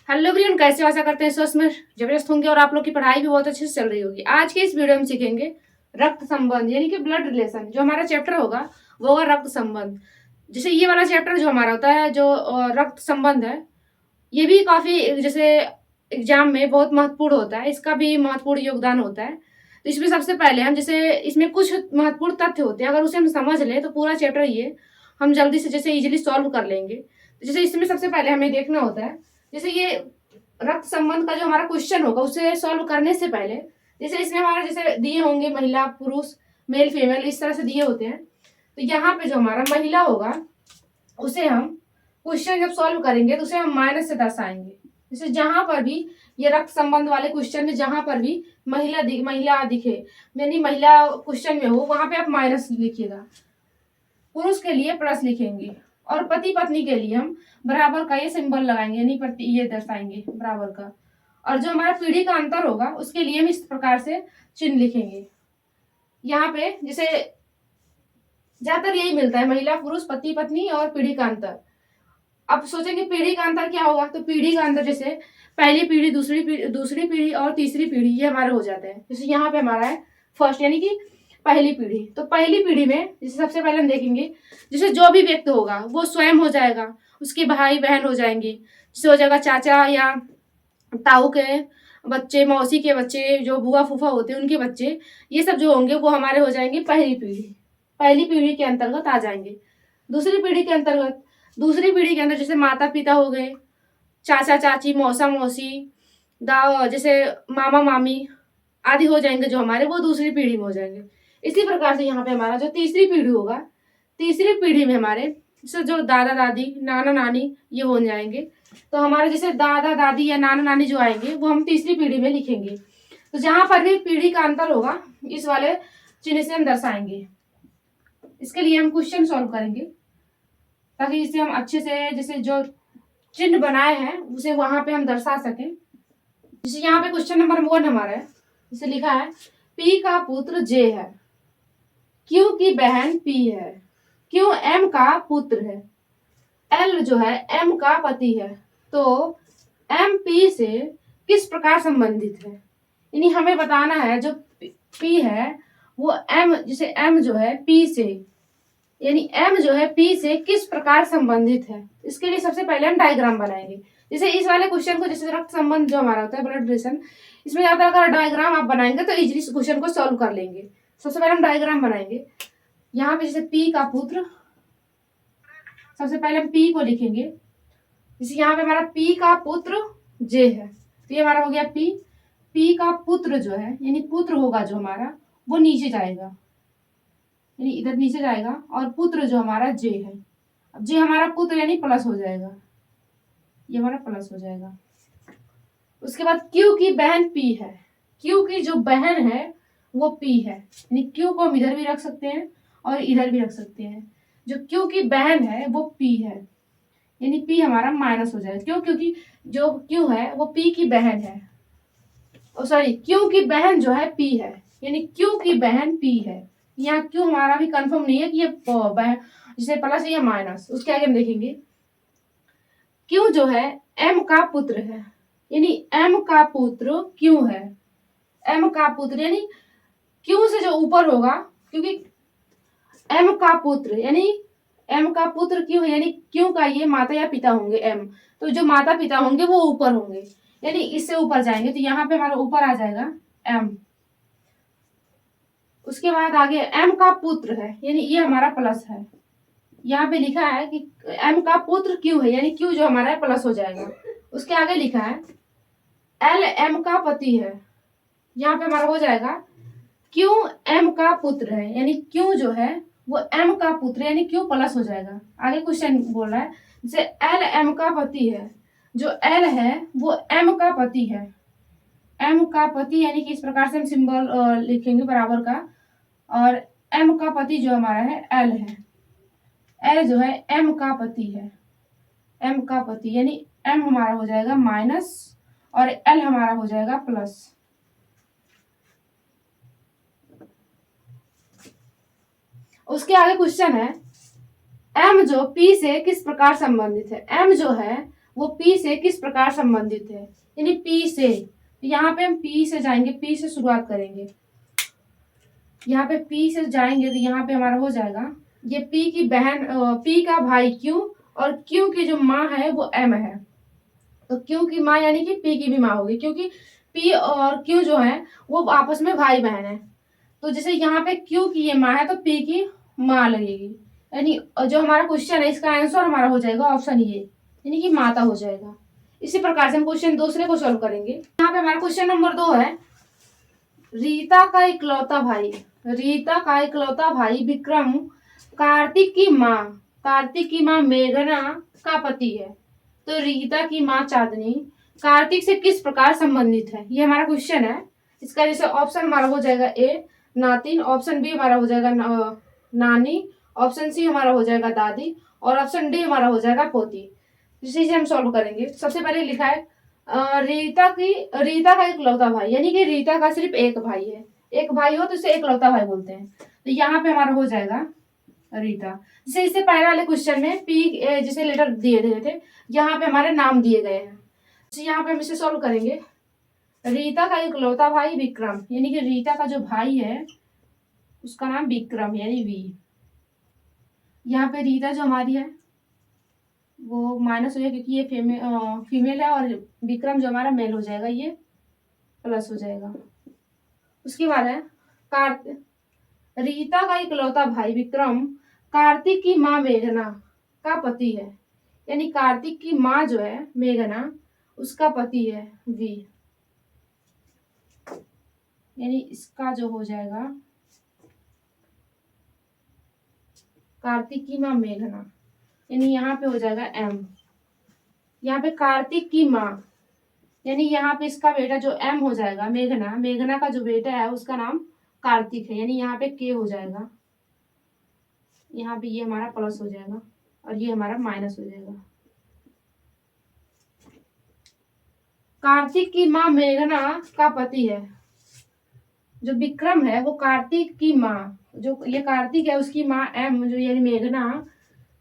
Hello everyone, कैसे हो? आशा करते हैं स्वस्थ में जबरदस्त होंगे और आप लोग की पढ़ाई भी बहुत अच्छे से चल रही होगी। आज के इस वीडियो में सीखेंगे रक्त संबंध यानी कि ब्लड रिलेशन। जो हमारा चैप्टर होगा वो होगा रक्त संबंध। जैसे ये वाला चैप्टर जो हमारा होता है जो रक्त संबंध है, ये भी काफी जैसे एग्जाम में बहुत महत्वपूर्ण होता है। इसका भी महत्वपूर्ण योगदान होता है। तो इसमें सबसे पहले हम जैसे इसमें कुछ महत्वपूर्ण तथ्य होते हैं, अगर उसे हम समझ लें तो पूरा चैप्टर ये हम जल्दी से जैसे इजिली सॉल्व कर लेंगे। तो जैसे इसमें सबसे पहले हमें देखना होता है, जैसे ये रक्त संबंध का जो हमारा क्वेश्चन होगा उसे सॉल्व करने से पहले जैसे इसमें हमारा जैसे दिए होंगे महिला पुरुष मेल फीमेल इस तरह से दिए होते हैं। तो यहाँ पे जो हमारा महिला होगा उसे हम क्वेश्चन जब सॉल्व करेंगे तो उसे हम माइनस से दर्शाएंगे। जैसे जहां पर भी ये रक्त संबंध वाले क्वेश्चन में जहां पर भी महिला दिखे यानी महिला क्वेश्चन में हो वहां पे आप माइनस लिखिएगा। पुरुष के लिए प्लस लिखेंगे और पति पत्नी के लिए हम बराबर का ये सिंबल लगाएंगे यानी ये दर्शाएंगे बराबर का। और जो हमारा पीढ़ी का अंतर होगा उसके लिए हम इस प्रकार से चिन्ह लिखेंगे। यहाँ पे जैसे ज्यादातर यही मिलता है, महिला पुरुष पति पत्नी और पीढ़ी का अंतर। अब सोचेंगे पीढ़ी का अंतर क्या होगा, तो पीढ़ी का अंतर जैसे पहली पीढ़ी दूसरी पीढ़ी और तीसरी पीढ़ी ये हमारे हो जाते हैं। जैसे यहाँ पे हमारा है फर्स्ट यानी कि पहली पीढ़ी। तो पहली पीढ़ी में जैसे सबसे पहले हम देखेंगे जैसे जो भी व्यक्ति होगा वो स्वयं हो जाएगा, उसके भाई बहन हो जाएंगे, जैसे हो जाएगा चाचा या ताऊ के बच्चे, मौसी के बच्चे, जो बुआ फूफा होते हैं उनके बच्चे, ये सब जो होंगे वो हमारे हो जाएंगे पहली पीढ़ी। पहली पीढ़ी के अंतर्गत आ जाएंगे। दूसरी पीढ़ी के अंतर्गत दूसरी पीढ़ी के अंदर जैसे माता पिता हो गए, चाचा चाची, मौसा मौसी, दाव जैसे मामा मामी आदि हो जाएंगे जो हमारे, वो दूसरी पीढ़ी में हो जाएंगे। इसी प्रकार से यहाँ पे हमारा जो तीसरी पीढ़ी होगा, तीसरी पीढ़ी में हमारे जैसे जो दादा दादी नाना नानी ये हो जाएंगे। तो हमारे जैसे दादा दादी या नाना नानी जो आएंगे वो हम तीसरी पीढ़ी में लिखेंगे। तो जहां पर भी पीढ़ी का अंतर होगा इस वाले चिन्ह से हम दर्शाएंगे। इसके लिए हम क्वेश्चन सॉल्व करेंगे ताकि इसे हम अच्छे से जैसे जो चिन्ह बनाए हैं उसे वहां पे हम दर्शा सकें। जैसे यहाँ पे क्वेश्चन नंबर 1 हमारा है, जैसे लिखा है पी का पुत्र जे है, क्यू की बहन पी है, क्यू एम का पुत्र है, एल जो है एम का पति है, तो एम पी से किस प्रकार संबंधित है। यानी हमें बताना है जो पी है वो एम जैसे एम जो है पी से यानी एम जो है पी से किस प्रकार संबंधित है। इसके लिए सबसे पहले हम डायग्राम बनाएंगे। जैसे इस वाले क्वेश्चन को जैसे रक्त संबंध जो हमारा होता है ब्लड रिलेशन, इसमें ज्यादा अगर डायग्राम आप बनाएंगे तो इजीली इस क्वेश्चन को सॉल्व कर लेंगे। सबसे पहले हम डायग्राम बनाएंगे। यहाँ पे जैसे पी का पुत्र, सबसे पहले हम पी को लिखेंगे। जैसे यहाँ पे हमारा पी का पुत्र जे है, तो ये हमारा हो गया पी। पी का पुत्र जो है यानी पुत्र होगा जो हमारा वो नीचे जाएगा यानी इधर नीचे जाएगा, और पुत्र जो हमारा जे है, अब जे हमारा पुत्र यानी प्लस हो जाएगा, ये हमारा प्लस हो जाएगा। उसके बाद क्यू की बहन पी है, क्यू की जो बहन है वो पी है यानी क्यू को हम इधर भी रख सकते हैं और इधर भी रख सकते हैं। जो क्यू की बहन है वो पी है यानी पी हमारा माइनस हो जाएगा। क्यों? क्योंकि जो क्यू है वो पी की बहन है, सॉरी क्यू की बहन जो है पी है यानी क्यू की बहन पी है। यहाँ क्यू हमारा भी कंफर्म नहीं है कि ये बहन जिसे प्लस है या माइनस, उसके आगे हम देखेंगे। क्यू जो है एम का पुत्र है यानी एम का पुत्र क्यू है, एम का पुत्र यानी क्यू से जो ऊपर होगा, क्योंकि एम का पुत्र यानी एम का पुत्र क्यू है यानी क्यू का ये माता या पिता होंगे एम, तो जो माता पिता होंगे वो ऊपर होंगे यानी इससे ऊपर जाएंगे, तो यहाँ पे हमारा ऊपर आ जाएगा एम। उसके बाद आगे एम का पुत्र है यानी ये हमारा प्लस है। यहाँ पे लिखा है कि एम का पुत्र क्यू है यानी क्यू जो हमारा है प्लस हो जाएगा। उसके आगे लिखा है एल एम का पति है, यहाँ पे हमारा हो जाएगा क्यू एम का पुत्र है यानी क्यू जो है वो एम का पुत्र यानी क्यू प्लस हो जाएगा। आगे क्वेश्चन बोल रहा है जैसे एल एम का पति है, जो एल है वो एम का पति है, एम का पति यानी कि इस प्रकार से हम सिंबल लिखेंगे बराबर का, और एम का पति जो हमारा है एल है, एल जो है एम का पति है, एम का पति यानी एम हमारा हो जाएगा माइनस और एल हमारा हो जाएगा प्लस। उसके आगे क्वेश्चन है एम जो पी से किस प्रकार संबंधित है। एम जो है वो पी से किस प्रकार संबंधित है, यानी पी से। यहाँ पे हम पी से जाएंगे, पी से शुरुआत करेंगे। यहाँ पे पी से जाएंगे तो यहाँ पे हमारा हो जाएगा ये पी की बहन, पी का भाई क्यू, और क्यू की जो माँ है वो एम है। तो क्यू की माँ यानी कि पी की भी माँ होगी, क्योंकि पी और क्यू जो है वो आपस में भाई बहन है। तो जैसे यहाँ पे क्यू की ये माँ है तो पी की माँ लगेगी, यानी जो हमारा क्वेश्चन है इसका आंसर हमारा हो जाएगा ऑप्शन ए, यानी कि माता हो जाएगा। इसी प्रकार से हम क्वेश्चन दूसरे को सॉल्व करेंगे। यहाँ पे हमारा क्वेश्चन नंबर 2 है, रीता का इकलौता भाई, रीता का इकलौता भाई विक्रम कार्तिक की माँ मेघना का पति है। तो रीता की माँ चांदनी कार्तिक से किस प्रकार संबंधित है, ये हमारा क्वेश्चन है। इसका जैसे ऑप्शन हमारा हो जाएगा ए नातिन, ऑप्शन बी हमारा हो जाएगा नानी, ऑप्शन सी हमारा हो जाएगा दादी, और ऑप्शन डी हमारा हो जाएगा पोती। इसी से हम सॉल्व करेंगे। सबसे पहले लिखा है रीता का इकलौता भाई, यानी कि रीता का सिर्फ एक भाई है। एक भाई हो तो इसे इकलौता भाई बोलते हैं। तो यहाँ पे हमारा हो जाएगा रीता। जैसे इससे पहले वाले क्वेश्चन में पी जैसे लेटर दिए गए थे, यहाँ पे हमारे नाम दिए गए हैं। तो यहाँ पे हम इसे सॉल्व करेंगे। रीता का इकलौता भाई विक्रम, यानी कि रीता का जो भाई है उसका नाम विक्रम यानी वी। यहाँ पे रीता जो हमारी है वो माइनस हो जाएगा क्योंकि ये फीमेल है, और विक्रम जो हमारा मेल हो जाएगा, ये प्लस हो जाएगा। उसके बाद है रीता का इकलौता भाई विक्रम कार्तिक की माँ मेघना का पति है, यानी कार्तिक की माँ जो है मेघना उसका पति है वी, यानी इसका जो हो जाएगा कार्तिक की माँ मेघना, यानी यहाँ पे हो जाएगा एम। यहाँ पे कार्तिक की माँ यानी यहाँ पे इसका बेटा जो एम हो जाएगा मेघना का जो बेटा है उसका नाम कार्तिक है, यानी यहाँ पे के हो जाएगा। यहाँ पे ये हमारा प्लस हो जाएगा और ये हमारा माइनस हो जाएगा। कार्तिक की माँ मेघना का पति है, जो विक्रम है वो कार्तिक की माँ, जो ये कार्तिक है उसकी माँ एम जो यानी मेघना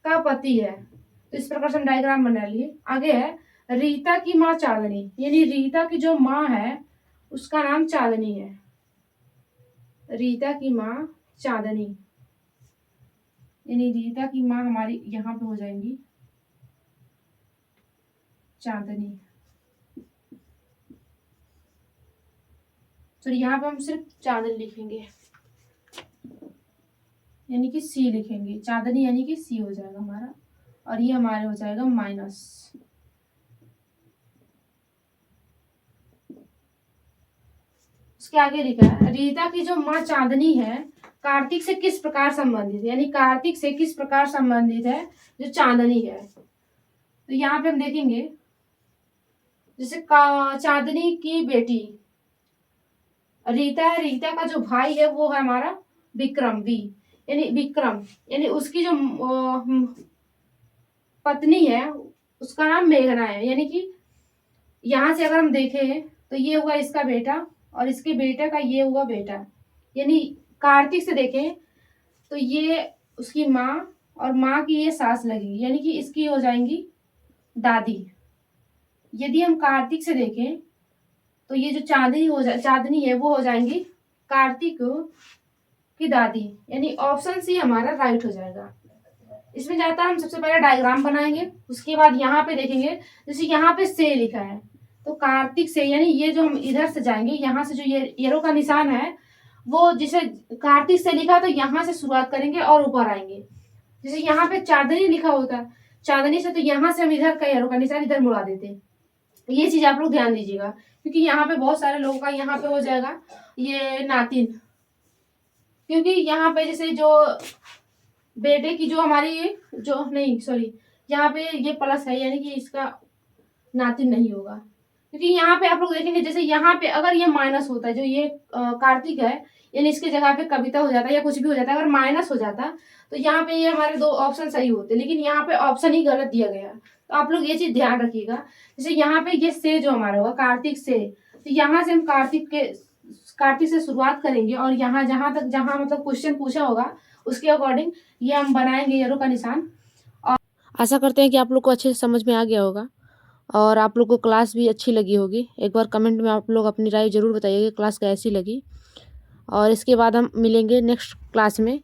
का पति है। तो इस प्रकार से हम डायग्राम बना लिए। आगे है रीता की माँ चांदनी, यानी रीता की जो माँ है उसका नाम चांदनी है। रीता की माँ चांदनी, यानी रीता की माँ हमारी यहाँ पे हो जाएंगी चांदनी। तो यहाँ पे हम सिर्फ चांदनी लिखेंगे, यानी कि सी लिखेंगे, चांदनी यानी कि सी हो जाएगा हमारा, और ये हमारे हो जाएगा माइनस। उसके आगे लिखा है रीता की जो माँ चांदनी है कार्तिक से किस प्रकार संबंधित है, यानी कार्तिक से किस प्रकार संबंधित है जो चांदनी है। तो यहाँ पे हम देखेंगे जैसे चांदनी की बेटी रीता है, रीता का जो भाई है वो है हमारा विक्रम वी, यानी विक्रम यानी उसकी जो पत्नी है उसका नाम मेघना है, यानी कि यहाँ से अगर हम देखें तो ये हुआ इसका बेटा और इसके बेटे का ये हुआ बेटा, यानी कार्तिक से देखें तो ये उसकी माँ और माँ की ये सास लगेगी, यानी कि इसकी हो जाएंगी दादी। यदि हम कार्तिक से देखें तो ये जो चांदनी है वो हो जाएंगी कार्तिक की दादी, यानी ऑप्शन सी हमारा राइट हो जाएगा। इसमें जाता हम सबसे पहले डायग्राम बनाएंगे, उसके बाद यहाँ पे देखेंगे जैसे यहाँ पे से लिखा है तो कार्तिक से, यानी ये जो हम इधर से जाएंगे यहाँ से जो ये एरो का निशान है वो जैसे कार्तिक से लिखा तो यहाँ से शुरुआत करेंगे और ऊपर आएंगे। जैसे यहाँ पे चांदनी लिखा होता है चांदनी से, तो यहाँ से हम इधर का एरो का निशान इधर मुड़ा देते हैं। ये चीज आप लोग ध्यान दीजिएगा क्योंकि यहाँ पे बहुत सारे लोगों का यहाँ पे हो जाएगा ये नातिन, क्योंकि यहाँ पे जैसे जो बेटे की जो हमारी जो नहीं सॉरी यहाँ पे ये प्लस है, यानी कि इसका नातिन नहीं होगा, क्योंकि यहाँ पे आप लोग देखेंगे जैसे यहाँ पे अगर ये माइनस होता है जो ये कार्तिक है, यानी इसके जगह पे कविता हो जाता है या कुछ भी हो जाता है, अगर माइनस हो जाता तो यहाँ पे ये हमारे दो ऑप्शन सही होते, लेकिन यहाँ पे ऑप्शन ही गलत दिया गया। तो आप लोग ये चीज ध्यान रखिएगा। जैसे यहाँ पे ये से जो हमारा होगा कार्तिक से, तो यहाँ से हम कार्तिक से शुरुआत करेंगे और यहाँ जहाँ मतलब क्वेश्चन पूछा होगा उसके अकॉर्डिंग ये हम बनाएंगे एरो का निशान। और आशा करते हैं कि आप लोग को अच्छे से समझ में आ गया होगा। और आप लोग को क्लास भी अच्छी लगी होगी। एक बार कमेंट में आप लोग अपनी राय ज़रूर बताइएगा क्लास कैसी लगी। और इसके बाद हम मिलेंगे नेक्स्ट क्लास में।